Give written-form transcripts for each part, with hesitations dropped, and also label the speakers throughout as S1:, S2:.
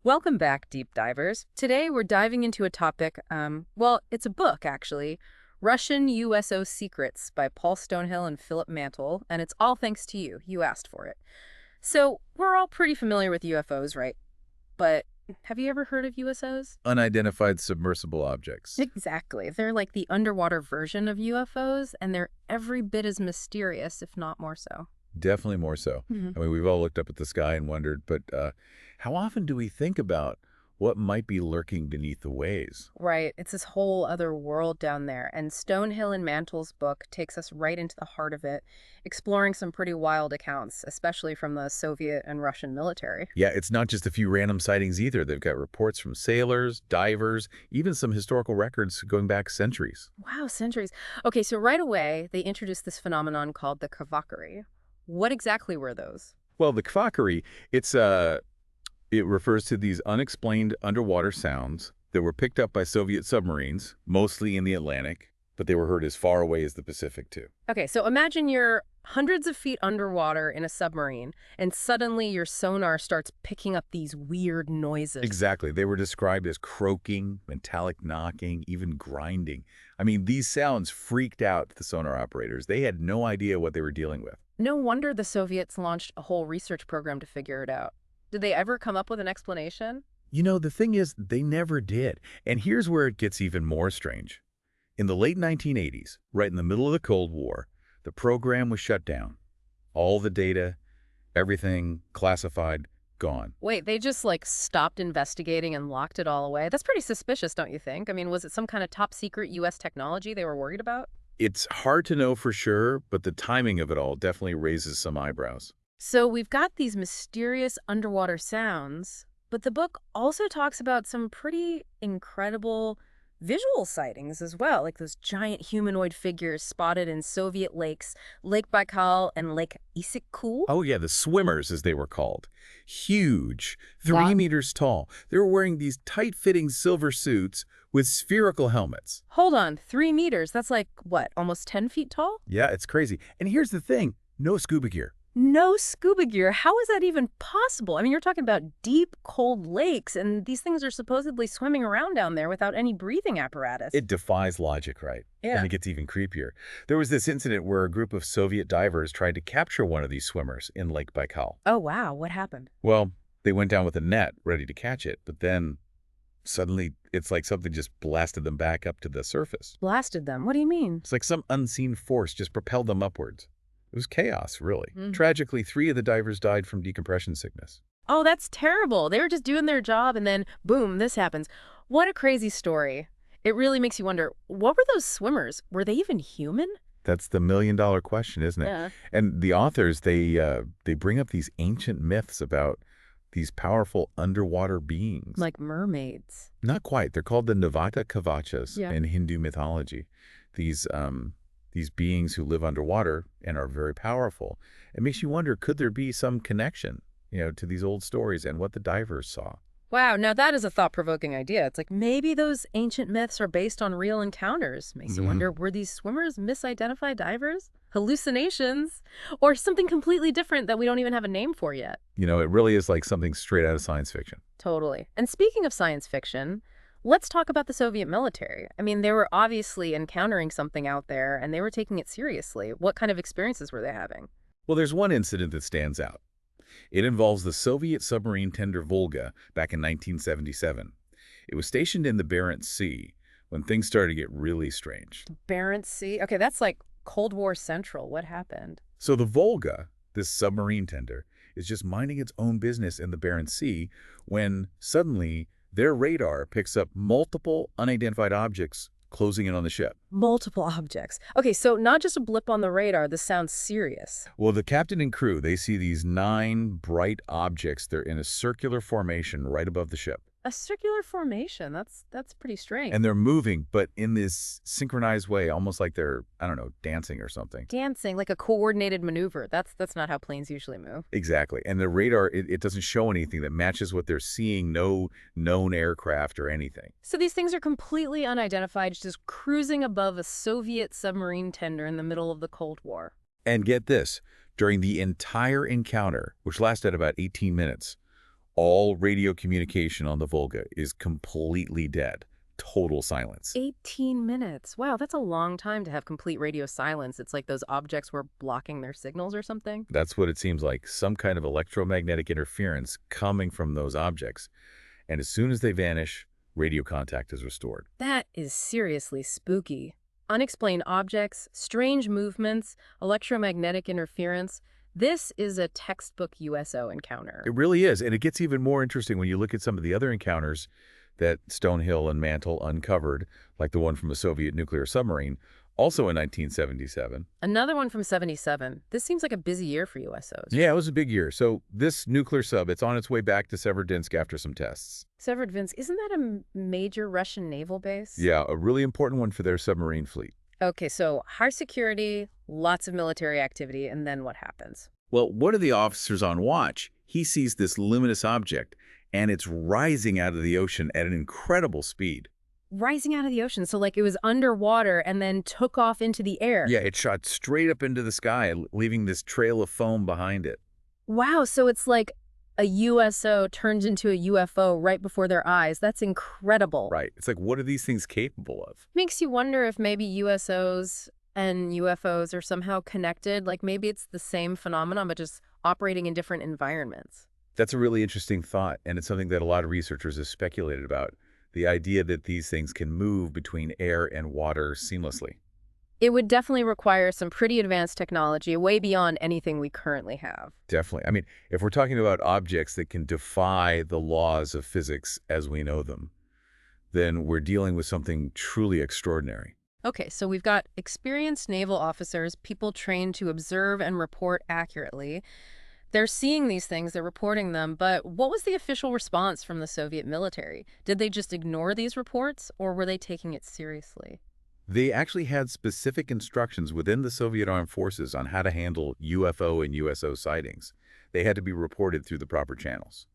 S1: Welcome back, deep divers. Today we're diving into a topic, well, it's a book, actually. Russian USO Secrets by Paul Stonehill and Philip Mantle, and it's all thanks to you. You asked for it. So, we're all pretty familiar with UFOs, right? But have you ever heard of USOs?
S2: Unidentified submersible objects.
S1: Exactly. They're like the underwater version of UFOs, and they're every bit as mysterious, if not more so.
S2: Definitely more so.
S1: Mhm.
S2: I mean, we've all looked up at the sky and wondered, but how often do we think about what might be lurking beneath the waves?
S1: Right. It's this whole other world down there. And Stonehill and Mantle's book takes us right into the heart of it, exploring some pretty wild accounts, especially from the Soviet and Russian military.
S2: Yeah, it's not just a few random sightings either. They've got reports from sailors, divers, even some historical records going back centuries.
S1: Wow, centuries. Okay, so right away, they introduced this phenomenon called the Kavakari. What exactly were those?
S2: Well, the kvakery, it refers to these unexplained underwater sounds that were picked up by Soviet submarines, mostly in the Atlantic, but they were heard as far away as the Pacific, too.
S1: Okay, so imagine you're hundreds of feet underwater in a submarine, and suddenly your sonar starts picking up these weird noises.
S2: Exactly. They were described as croaking, metallic knocking, even grinding. I mean, these sounds freaked out the sonar operators. They had no idea what they were dealing with.
S1: No wonder the Soviets launched a whole research program to figure it out. Did they ever come up with an explanation?
S2: You know, the thing is, they never did. And here's where it gets even more strange. In the late 1980s, right in the middle of the Cold War, the program was shut down. All the data, everything classified, gone.
S1: Wait, they just like stopped investigating and locked it all away? That's pretty suspicious, don't you think? I mean, was it some kind of top secret US technology they were worried about?
S2: It's hard to know for sure, but the timing of it all definitely raises some eyebrows.
S1: So we've got these mysterious underwater sounds, but the book also talks about some pretty incredible visual sightings as well, like those giant humanoid figures spotted in Soviet lakes, Lake Baikal and Lake Issyk-Kul.
S2: Oh yeah, the swimmers, as they were called. Huge,
S1: Wow.
S2: 3 meters tall. They were wearing these tight-fitting silver suits with spherical helmets.
S1: Hold on, 3 meters. That's like, what, almost 10 feet tall?
S2: Yeah, it's crazy. And here's the thing, no scuba gear.
S1: No scuba gear. How is that even possible? I mean, you're talking about deep, cold lakes, and these things are supposedly swimming around down there without any breathing apparatus.
S2: It defies logic, right?
S1: Yeah.
S2: And it gets even creepier. There was this incident where a group of Soviet divers tried to capture one of these swimmers in Lake Baikal.
S1: Oh, wow. What happened?
S2: Well, they went down with a net, ready to catch it, but then suddenly it's like something just blasted them back up to the surface.
S1: Blasted them. What do you mean?
S2: It's like some unseen force just propelled them upwards. It was chaos, really.
S1: Mm.
S2: Tragically, 3 of the divers died from decompression sickness.
S1: Oh, that's terrible. They were just doing their job, and then, boom, this happens. What a crazy story. It really makes you wonder, what were those swimmers? Were they even human?
S2: That's the million-dollar question, isn't it?
S1: Yeah.
S2: And the authors, they bring up these ancient myths about these powerful underwater beings.
S1: Like mermaids.
S2: Not quite. They're called the Navata Kavachas
S1: Yeah.
S2: in Hindu mythology. These these beings who live underwater and are very powerful. It makes you wonder, could there be some connection, to these old stories and what the divers saw?
S1: Wow, now that is a thought-provoking idea. It's like maybe those ancient myths are based on real encounters. Makes you wonder, were these swimmers misidentified divers? Hallucinations? Or something completely different that we don't even have a name for yet?
S2: It really is like something straight out of science fiction.
S1: Totally. And speaking of science fiction, let's talk about the Soviet military. I mean, they were obviously encountering something out there, and they were taking it seriously. What kind of experiences were they having?
S2: Well, there's one incident that stands out. It involves the Soviet submarine tender Volga back in 1977. It was stationed in the Barents Sea when things started to get really strange.
S1: Barents Sea? Okay, that's like Cold War Central. What happened?
S2: So the Volga, this submarine tender, is just minding its own business in the Barents Sea when suddenly their radar picks up multiple unidentified objects closing in on the ship.
S1: Multiple objects. Okay, so not just a blip on the radar. This sounds serious.
S2: Well, the captain and crew, they see these 9 bright objects. They're in a circular formation right above the ship.
S1: A circular formation. That's pretty strange.
S2: And they're moving, but in this synchronized way, almost like they're, I don't know, dancing or something.
S1: Dancing, like a coordinated maneuver. That's not how planes usually move.
S2: Exactly. And the radar, it doesn't show anything that matches what they're seeing, no known aircraft or anything.
S1: So these things are completely unidentified, just cruising above a Soviet submarine tender in the middle of the Cold War.
S2: And get this, during the entire encounter, which lasted about 18 minutes, All radio communication on the Volga is completely dead. Total silence.
S1: 18 minutes. Wow, that's a long time to have complete radio silence. It's like those objects were blocking their signals or something.
S2: That's what it seems like, some kind of electromagnetic interference coming from those objects. And as soon as they vanish, radio contact is restored.
S1: That is seriously spooky. Unexplained objects, strange movements, electromagnetic interference. This is a textbook USO encounter.
S2: It really is, and it gets even more interesting when you look at some of the other encounters that Stonehill and Mantle uncovered, like the one from a Soviet nuclear submarine, also in 1977.
S1: Another one from 77. This seems like a busy year for USOs.
S2: Yeah, it was a big year. So this nuclear sub, it's on its way back to Severodvinsk after some tests.
S1: Severodvinsk, isn't that a major Russian naval base?
S2: Yeah, a really important one for their submarine fleet.
S1: Okay, so high security, lots of military activity, and then what happens?
S2: Well, one of the officers on watch, he sees this luminous object, and it's rising out of the ocean at an incredible speed.
S1: Rising out of the ocean, so like it was underwater and then took off into the air.
S2: Yeah, it shot straight up into the sky, leaving this trail of foam behind it.
S1: Wow, so it's like a USO turns into a UFO right before their eyes. That's incredible.
S2: Right. It's like, what are these things capable of?
S1: Makes you wonder if maybe USOs and UFOs are somehow connected. Like maybe it's the same phenomenon, but just operating in different environments.
S2: That's a really interesting thought, and it's something that a lot of researchers have speculated about. The idea that these things can move between air and water seamlessly.
S1: It would definitely require some pretty advanced technology, way beyond anything we currently have.
S2: Definitely. I mean, if we're talking about objects that can defy the laws of physics as we know them, then we're dealing with something truly extraordinary.
S1: Okay, so we've got experienced naval officers, people trained to observe and report accurately. They're seeing these things, they're reporting them, but what was the official response from the Soviet military? Did they just ignore these reports, or were they taking it seriously?
S2: They actually had specific instructions within the Soviet armed forces on how to handle UFO and USO sightings. They had to be reported through the proper channels.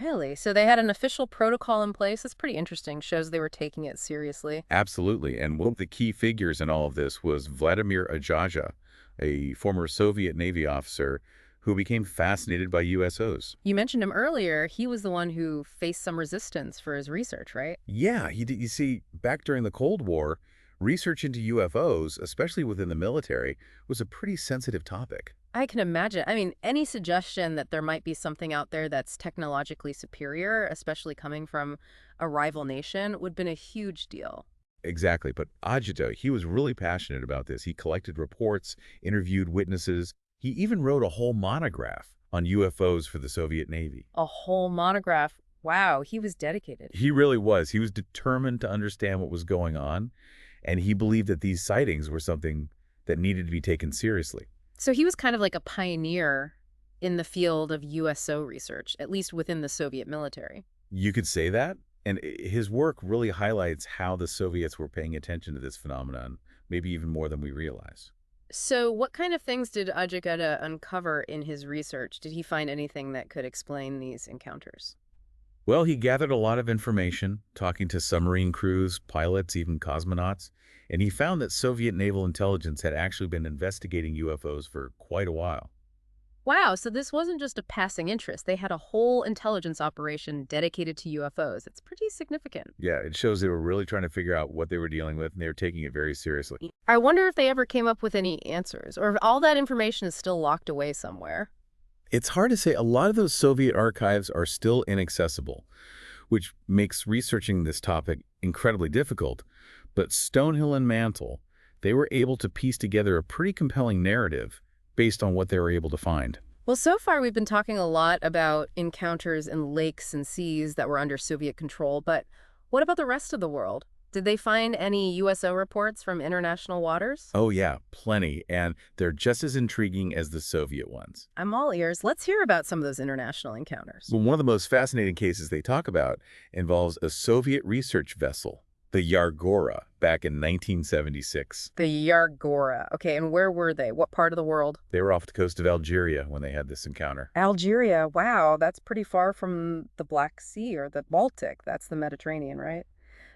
S1: Really? So they had an official protocol in place? That's pretty interesting. Shows they were taking it seriously.
S2: Absolutely. And one of the key figures in all of this was Vladimir Ajaja, a former Soviet Navy officer who became fascinated by USOs.
S1: You mentioned him earlier. He was the one who faced some resistance for his research, right?
S2: Yeah, he did. You see, back during the Cold War, research into UFOs, especially within the military, was a pretty sensitive topic.
S1: I can imagine. I mean, any suggestion that there might be something out there that's technologically superior, especially coming from a rival nation, would have been a huge deal.
S2: Exactly. But Ajita, he was really passionate about this. He collected reports, interviewed witnesses. He even wrote a whole monograph on UFOs for the Soviet Navy.
S1: A whole monograph. Wow, he was dedicated.
S2: He really was. He was determined to understand what was going on, and he believed that these sightings were something that needed to be taken seriously.
S1: So he was kind of like a pioneer in the field of USO research, at least within the Soviet military.
S2: You could say that. And his work really highlights how the Soviets were paying attention to this phenomenon, maybe even more than we realize.
S1: So what kind of things did Ajagata uncover in his research? Did he find anything that could explain these encounters?
S2: Well, he gathered a lot of information, talking to submarine crews, pilots, even cosmonauts, and he found that Soviet naval intelligence had actually been investigating UFOs for quite a while.
S1: Wow, so this wasn't just a passing interest. They had a whole intelligence operation dedicated to UFOs. It's pretty significant.
S2: Yeah, it shows they were really trying to figure out what they were dealing with, and they were taking it very seriously.
S1: I wonder if they ever came up with any answers, or if all that information is still locked away somewhere.
S2: It's hard to say. A lot of those Soviet archives are still inaccessible, which makes researching this topic incredibly difficult. But Stonehill and Mantle, they were able to piece together a pretty compelling narrative based on what they were able to find.
S1: Well, so far we've been talking a lot about encounters in lakes and seas that were under Soviet control, but what about the rest of the world? Did they find any USO reports from international waters?
S2: Oh yeah, plenty, and they're just as intriguing as the Soviet ones.
S1: I'm all ears. Let's hear about some of those international encounters.
S2: Well, one of the most fascinating cases they talk about involves a Soviet research vessel, the Yargora, back in 1976.
S1: The Yargora. Okay, and where were they? What part of the world?
S2: They were off the coast of Algeria when they had this encounter.
S1: Algeria. Wow, that's pretty far from the Black Sea or the Baltic. That's the Mediterranean, right?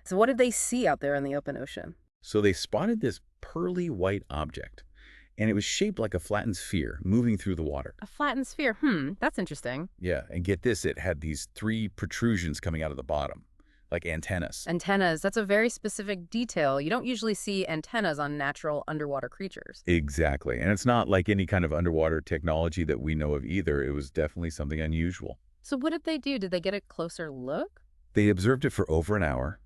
S1: So what did they see out there in the open ocean?
S2: So they spotted this pearly white object, and it was shaped like a flattened sphere moving through the water.
S1: A flattened sphere. That's interesting.
S2: Yeah, and get this, it had these three protrusions coming out of the bottom, like antennas.
S1: Antennas, that's a very specific detail. You don't usually see antennas on natural underwater creatures.
S2: Exactly, and it's not like any kind of underwater technology that we know of either. It was definitely something unusual.
S1: So what did they do? Did they get a closer look?
S2: They observed it for over an hour,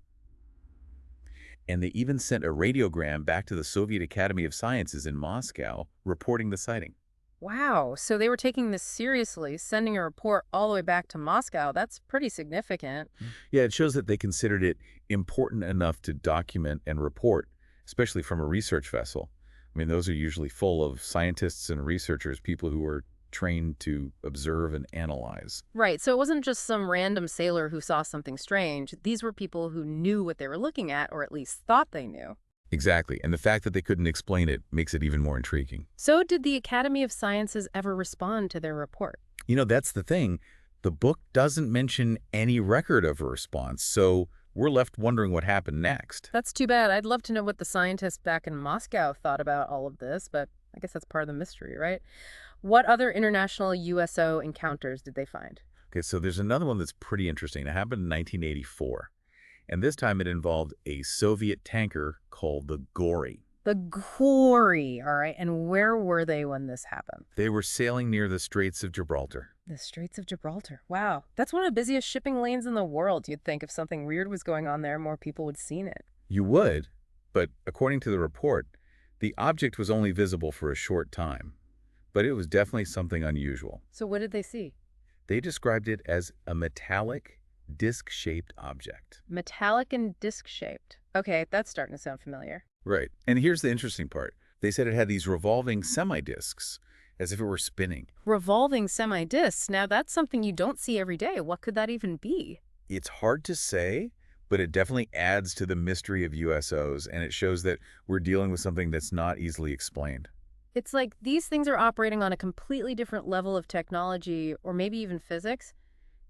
S2: and they even sent a radiogram back to the Soviet Academy of Sciences in Moscow reporting the sighting.
S1: Wow, so they were taking this seriously, sending a report all the way back to Moscow. That's pretty significant.
S2: Yeah, it shows that they considered it important enough to document and report, especially from a research vessel. I mean, those are usually full of scientists and researchers, people who are trained to observe and analyze.
S1: Right, so it wasn't just some random sailor who saw something strange. These were people who knew what they were looking at, or at least thought they knew.
S2: Exactly, and the fact that they couldn't explain it makes it even more intriguing.
S1: So did the Academy of Sciences ever respond to their report?
S2: You know, that's the thing. The book doesn't mention any record of a response, so we're left wondering what happened next.
S1: That's too bad. I'd love to know what the scientists back in Moscow thought about all of this, but I guess that's part of the mystery, right? What other international USO encounters did they find?
S2: Okay, so there's another one that's pretty interesting. It happened in 1984, and this time it involved a Soviet tanker called the Gory.
S1: The Gory, all right. And where were they when this happened?
S2: They were sailing near the Straits of Gibraltar.
S1: The Straits of Gibraltar. Wow. That's one of the busiest shipping lanes in the world. You'd think if something weird was going on there, more people would have seen it.
S2: You would, but according to the report, the object was only visible for a short time. But it was definitely something unusual.
S1: So what did they see?
S2: They described it as a metallic, disc-shaped object.
S1: Metallic and disc-shaped. Okay, that's starting to sound familiar.
S2: Right. And here's the interesting part. They said it had these revolving semi-discs, as if it were spinning.
S1: Revolving semi-discs. Now that's something you don't see every day. What could that even be?
S2: It's hard to say, but it definitely adds to the mystery of USOs, and it shows that we're dealing with something that's not easily explained.
S1: It's like these things are operating on a completely different level of technology, or maybe even physics,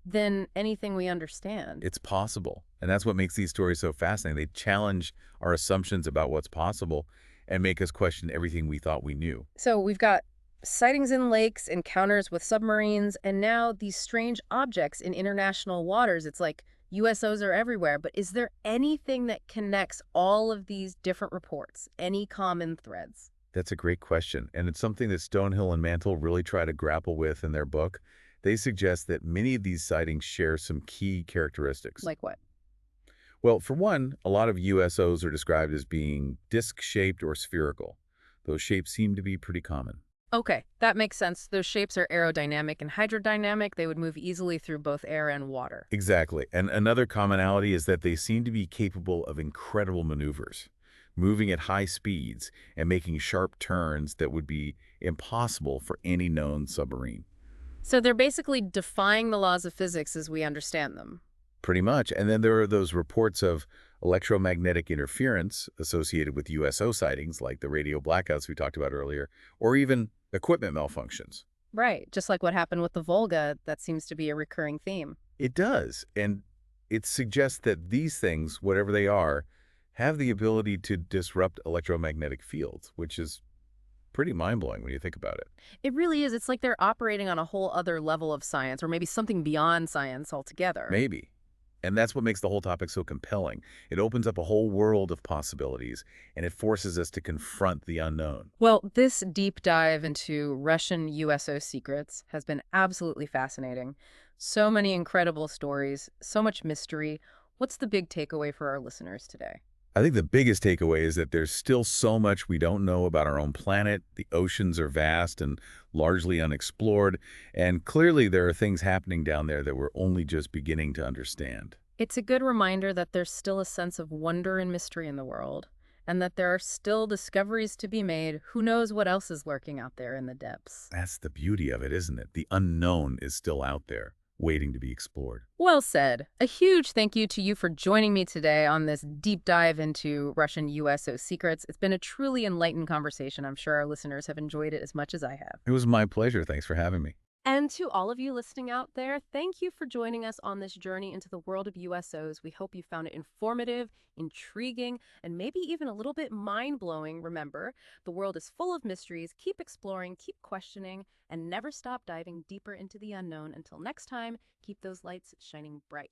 S1: than anything we understand.
S2: It's possible, and that's what makes these stories so fascinating. They challenge our assumptions about what's possible and make us question everything we thought we knew.
S1: So we've got sightings in lakes, encounters with submarines, and now these strange objects in international waters. It's like USOs are everywhere, but is there anything that connects all of these different reports? Any common threads?
S2: That's a great question, and it's something that Stonehill and Mantle really try to grapple with in their book. They suggest that many of these sightings share some key characteristics.
S1: Like what?
S2: Well, for one, a lot of USOs are described as being disc-shaped or spherical. Those shapes seem to be pretty common.
S1: Okay, that makes sense. Those shapes are aerodynamic and hydrodynamic. They would move easily through both air and water.
S2: Exactly, and another commonality is that they seem to be capable of incredible maneuvers, moving at high speeds and making sharp turns that would be impossible for any known submarine.
S1: So they're basically defying the laws of physics as we understand them.
S2: Pretty much. And then there are those reports of electromagnetic interference associated with USO sightings, like the radio blackouts we talked about earlier, or even equipment malfunctions.
S1: Right, just like what happened with the Volga, that seems to be a recurring theme.
S2: It does, and it suggests that these things, whatever they are, have the ability to disrupt electromagnetic fields, which is pretty mind-blowing when you think about it.
S1: It really is. It's like they're operating on a whole other level of science, or maybe something beyond science altogether.
S2: Maybe. And that's what makes the whole topic so compelling. It opens up a whole world of possibilities, and it forces us to confront the unknown.
S1: Well, this deep dive into Russian USO secrets has been absolutely fascinating. So many incredible stories, so much mystery. What's the big takeaway for our listeners today?
S2: I think the biggest takeaway is that there's still so much we don't know about our own planet. The oceans are vast and largely unexplored, and clearly there are things happening down there that we're only just beginning to understand.
S1: It's a good reminder that there's still a sense of wonder and mystery in the world, and that there are still discoveries to be made. Who knows what else is lurking out there in the depths?
S2: That's the beauty of it, isn't it? The unknown is still out there, waiting to be explored.
S1: Well said. A huge thank you to you for joining me today on this deep dive into Russian USO secrets. It's been a truly enlightened conversation. I'm sure our listeners have enjoyed it as much as I have.
S2: It was my pleasure. Thanks for having me.
S1: And to all of you listening out there, thank you for joining us on this journey into the world of USOs. We hope you found it informative, intriguing, and maybe even a little bit mind-blowing. Remember, the world is full of mysteries. Keep exploring, keep questioning, and never stop diving deeper into the unknown. Until next time, keep those lights shining bright.